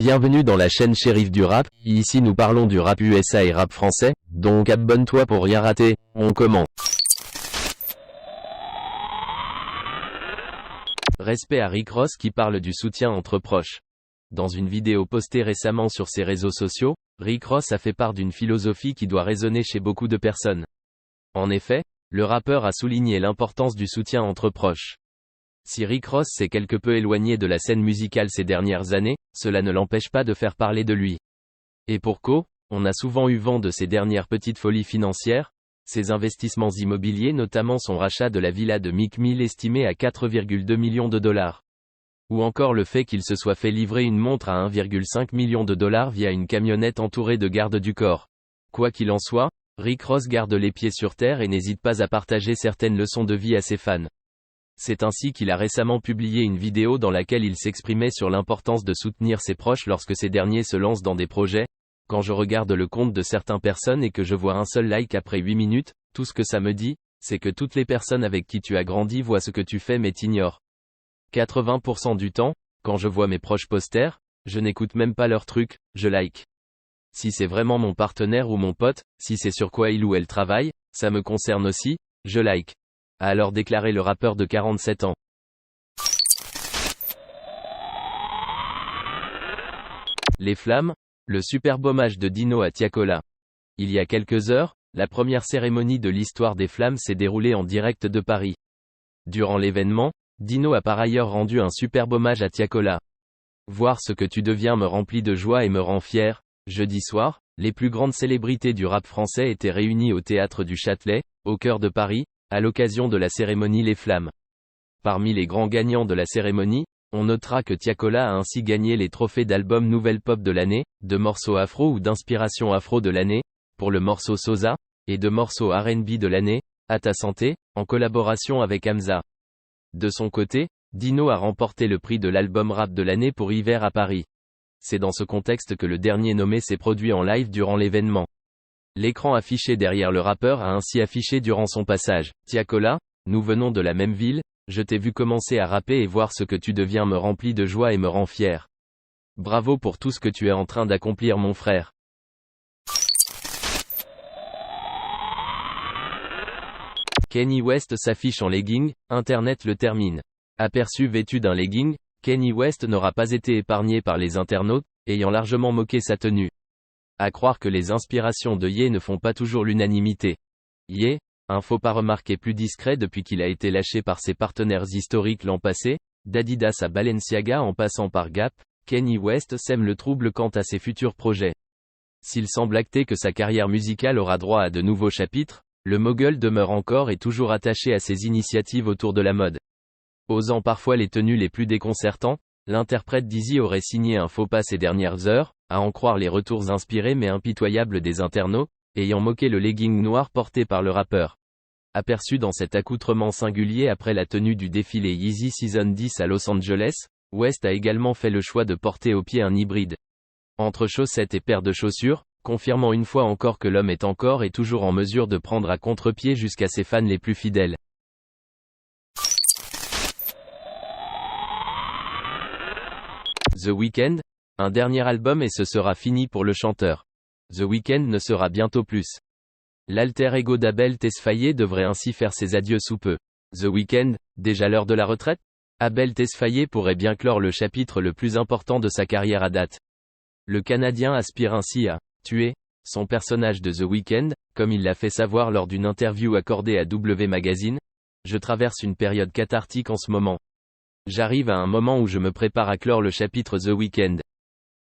Bienvenue dans la chaîne Shérif du rap, ici nous parlons du rap USA et rap français, donc abonne-toi pour rien rater, on commence. Respect à Rick Ross qui parle du soutien entre proches. Dans une vidéo postée récemment sur ses réseaux sociaux, Rick Ross a fait part d'une philosophie qui doit résonner chez beaucoup de personnes. En effet, le rappeur a souligné l'importance du soutien entre proches. Si Rick Ross s'est quelque peu éloigné de la scène musicale ces dernières années, cela ne l'empêche pas de faire parler de lui. Et pour cause, on a souvent eu vent de ses dernières petites folies financières, ses investissements immobiliers, notamment son rachat de la villa de Meek Mill estimée à 4,2 millions de dollars. Ou encore le fait qu'il se soit fait livrer une montre à 1,5 million de dollars via une camionnette entourée de gardes du corps. Quoi qu'il en soit, Rick Ross garde les pieds sur terre et n'hésite pas à partager certaines leçons de vie à ses fans. C'est ainsi qu'il a récemment publié une vidéo dans laquelle il s'exprimait sur l'importance de soutenir ses proches lorsque ces derniers se lancent dans des projets. Quand je regarde le compte de certaines personnes et que je vois un seul like après 8 minutes, tout ce que ça me dit, c'est que toutes les personnes avec qui tu as grandi voient ce que tu fais mais t'ignorent. 80% du temps, quand je vois mes proches posters, je n'écoute même pas leurs trucs, je like. Si c'est vraiment mon partenaire ou mon pote, si c'est sur quoi il ou elle travaille, ça me concerne aussi, je like. A alors déclaré le rappeur de 47 ans. Les flammes, le superbe hommage de Dino à Tiakola. Il y a quelques heures, la première cérémonie de l'histoire des flammes s'est déroulée en direct de Paris. Durant l'événement, Dino a par ailleurs rendu un superbe hommage à Tiakola. Voir ce que tu deviens me remplit de joie et me rend fier. Jeudi soir, les plus grandes célébrités du rap français étaient réunies au théâtre du Châtelet, au cœur de Paris, à l'occasion de la cérémonie Les Flammes. Parmi les grands gagnants de la cérémonie, on notera que Tiakola a ainsi gagné les trophées d'album Nouvelle Pop de l'année, de morceau afro ou d'inspiration afro de l'année, pour le morceau Sosa, et de morceau R&B de l'année, À ta santé, en collaboration avec Hamza. De son côté, Dino a remporté le prix de l'album rap de l'année pour Hiver à Paris. C'est dans ce contexte que le dernier nommé s'est produit en live durant l'événement. L'écran affiché derrière le rappeur a ainsi affiché durant son passage. Tiakola, nous venons de la même ville, je t'ai vu commencer à rapper et voir ce que tu deviens me remplit de joie et me rend fier. Bravo pour tout ce que tu es en train d'accomplir mon frère. Kanye West s'affiche en legging, Internet le termine. Aperçu vêtu d'un legging, Kanye West n'aura pas été épargné par les internautes, ayant largement moqué sa tenue. À croire que les inspirations de Ye ne font pas toujours l'unanimité. Ye, un faux pas remarqué plus discret depuis qu'il a été lâché par ses partenaires historiques l'an passé, d'Adidas à Balenciaga en passant par Gap, Kanye West sème le trouble quant à ses futurs projets. S'il semble acté que sa carrière musicale aura droit à de nouveaux chapitres, le mogul demeure encore et toujours attaché à ses initiatives autour de la mode. Osant parfois les tenues les plus déconcertantes, l'interprète d'Eazy aurait signé un faux pas ces dernières heures, à en croire les retours inspirés mais impitoyables des internautes, ayant moqué le legging noir porté par le rappeur. Aperçu dans cet accoutrement singulier après la tenue du défilé Yeezy Season 10 à Los Angeles, West a également fait le choix de porter au pied un hybride. Entre chaussettes et paires de chaussures, confirmant une fois encore que l'homme est encore et toujours en mesure de prendre à contre-pied jusqu'à ses fans les plus fidèles. The Weeknd, un dernier album et ce sera fini pour le chanteur. The Weeknd ne sera bientôt plus. L'alter ego d'Abel Tesfaye devrait ainsi faire ses adieux sous peu. The Weeknd, déjà l'heure de la retraite? Abel Tesfaye pourrait bien clore le chapitre le plus important de sa carrière à date. Le Canadien aspire ainsi à tuer son personnage de The Weeknd, comme il l'a fait savoir lors d'une interview accordée à W Magazine. Je traverse une période cathartique en ce moment. J'arrive à un moment où je me prépare à clore le chapitre The Weeknd.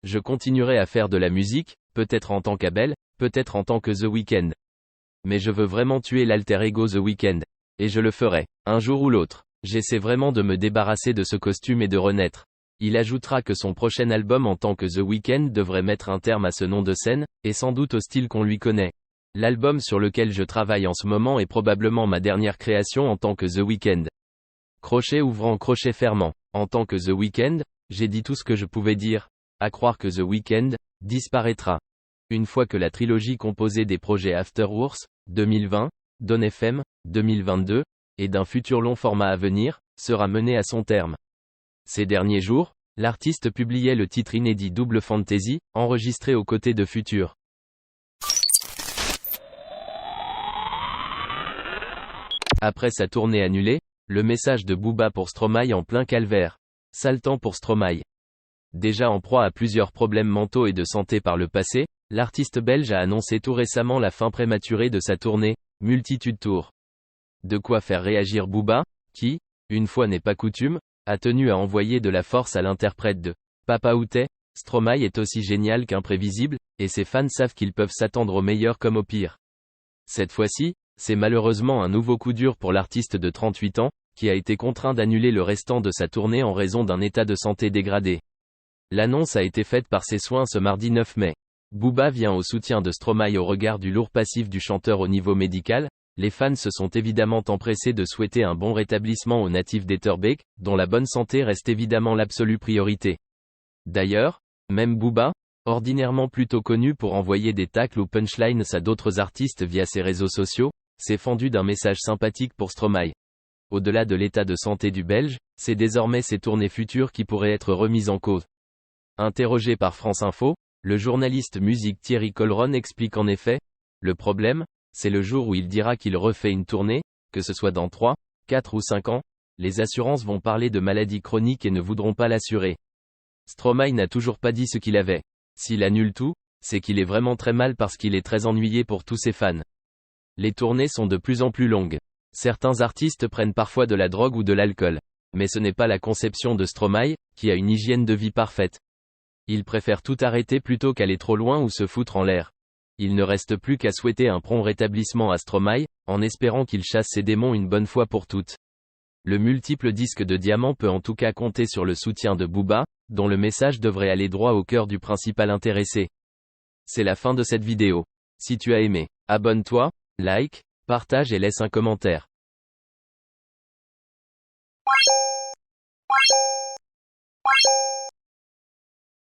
Je continuerai à faire de la musique, peut-être en tant qu'Abel, peut-être en tant que The Weeknd. Mais je veux vraiment tuer l'alter ego The Weeknd. Et je le ferai, un jour ou l'autre. J'essaie vraiment de me débarrasser de ce costume et de renaître. Il ajoutera que son prochain album en tant que The Weeknd devrait mettre un terme à ce nom de scène, et sans doute au style qu'on lui connaît. L'album sur lequel je travaille en ce moment est probablement ma dernière création en tant que The Weeknd. Crochet ouvrant, crochet fermant. En tant que The Weeknd, j'ai dit tout ce que je pouvais dire. À croire que The Weeknd disparaîtra. Une fois que la trilogie composée des projets Afterworks, 2020, Dawn FM, 2022, et d'un futur long format à venir, sera menée à son terme. Ces derniers jours, L'artiste publiait le titre inédit Double Fantasy, enregistré aux côtés de Future. Après sa tournée annulée, le message de Booba pour Stromae en plein calvaire. Sale temps pour Stromae. Déjà en proie à plusieurs problèmes mentaux et de santé par le passé, l'artiste belge a annoncé tout récemment la fin prématurée de sa tournée, Multitude Tour. De quoi faire réagir Booba, qui, une fois n'est pas coutume, a tenu à envoyer de la force à l'interprète de Papa Outé. Stromae est aussi génial qu'imprévisible, et ses fans savent qu'ils peuvent s'attendre au meilleur comme au pire. Cette fois-ci, c'est malheureusement un nouveau coup dur pour l'artiste de 38 ans, qui a été contraint d'annuler le restant de sa tournée en raison d'un état de santé dégradé. L'annonce a été faite par ses soins ce mardi 9 mai. Booba vient au soutien de Stromae au regard du lourd passif du chanteur au niveau médical. Les fans se sont évidemment empressés de souhaiter un bon rétablissement au natif d'Etterbeek, dont la bonne santé reste évidemment l'absolue priorité. D'ailleurs, même Booba, ordinairement plutôt connu pour envoyer des tacles ou punchlines à d'autres artistes via ses réseaux sociaux, s'est fendu d'un message sympathique pour Stromae. Au-delà de l'état de santé du Belge, c'est désormais ses tournées futures qui pourraient être remises en cause. Interrogé par France Info, le journaliste musique Thierry Colron explique en effet, le problème, c'est le jour où il dira qu'il refait une tournée, que ce soit dans 3, 4 ou 5 ans, les assurances vont parler de maladie chronique et ne voudront pas l'assurer. Stromae n'a toujours pas dit ce qu'il avait. S'il annule tout, c'est qu'il est vraiment très mal parce qu'il est très ennuyé pour tous ses fans. Les tournées sont de plus en plus longues. Certains artistes prennent parfois de la drogue ou de l'alcool. Mais ce n'est pas la conception de Stromae, qui a une hygiène de vie parfaite. Il préfère tout arrêter plutôt qu'aller trop loin ou se foutre en l'air. Il ne reste plus qu'à souhaiter un prompt rétablissement à Stromae, en espérant qu'il chasse ses démons une bonne fois pour toutes. Le multiple disque de diamant peut en tout cas compter sur le soutien de Booba, dont le message devrait aller droit au cœur du principal intéressé. C'est la fin de cette vidéo. Si tu as aimé, abonne-toi, like, partage et laisse un commentaire.